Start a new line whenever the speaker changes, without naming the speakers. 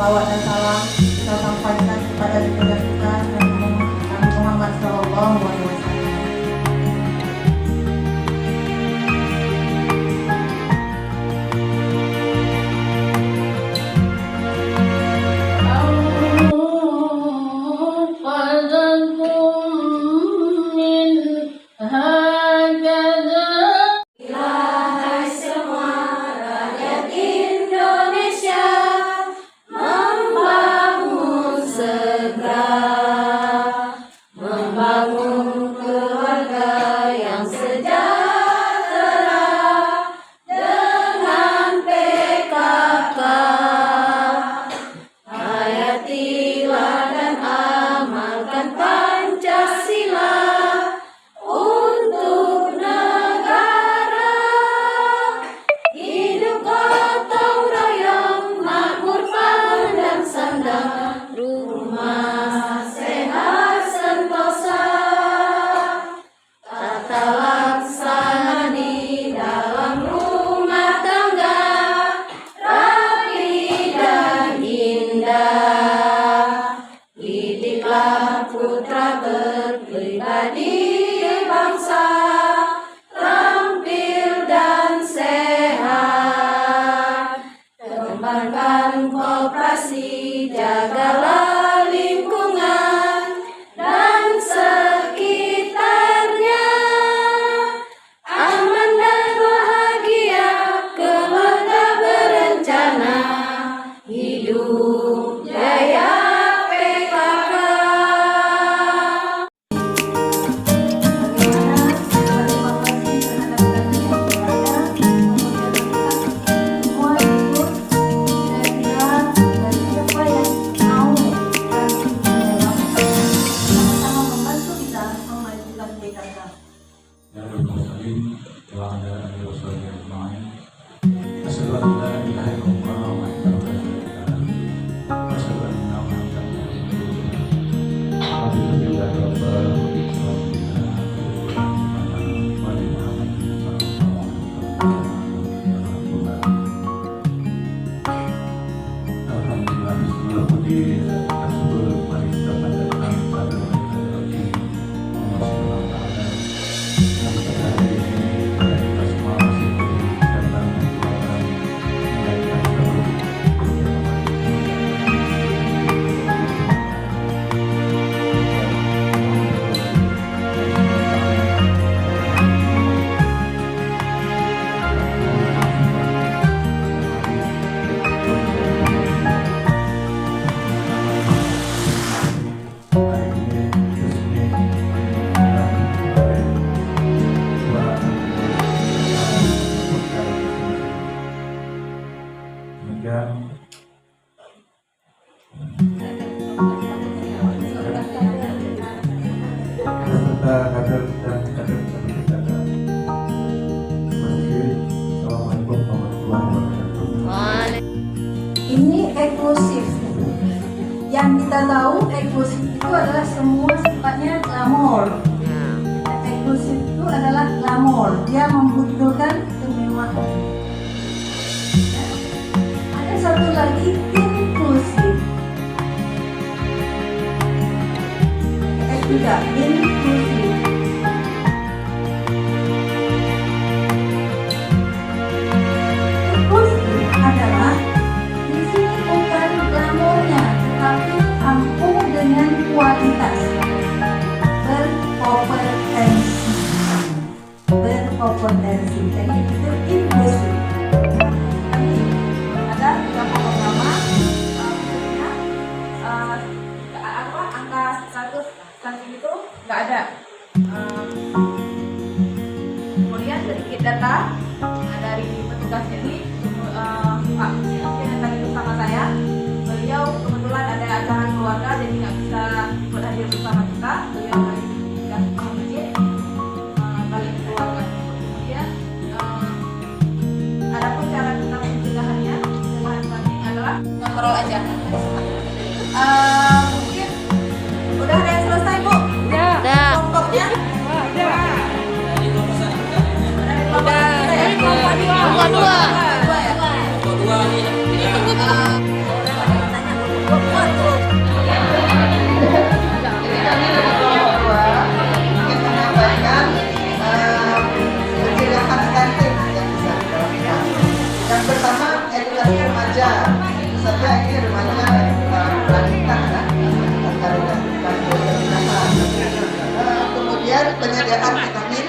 salawat dan salam kita sampaikan kepada junjungan kita Nabi Muhammad Sallallahu Alaihi Wasallam.
Putra berpribadi bangsa, terampil dan sehat. Kembangkan koperasi, jagalah lingkungan dan sekitarnya. Aman dan bahagia, keluarga berencana, hidup jaya.
Ini eksklusif. Yang kita tahu eksklusif itu adalah semua sifatnya glamor. Eksklusif itu adalah glamor. Dia membutuhkan kemewahan. Ada satu lagi inklusif. Juga inklusif. Inklusif adalah di sini bukan glamornya, tetapi kampung dengan kualitas, berkompetensi. Jadi itu inklusif. Ada beberapa programa, khususnya angka 100 stunting itu nggak ada. Kemudian sedikit data dari petugas ini, Pak yang tadi bersama saya, beliau kebetulan ada acara keluarga jadi nggak bisa ikut hadir bersama kita. Beliau dari tidak masjid balik keluarga. Kemudian ada pun cara kita pencegahannya stunting adalah kontrol aja. Mungkin udah ada yang selesai, Bu?
Udah.
Kelompoknya?
Udah. Kelompok 2.
penyediaan vitamin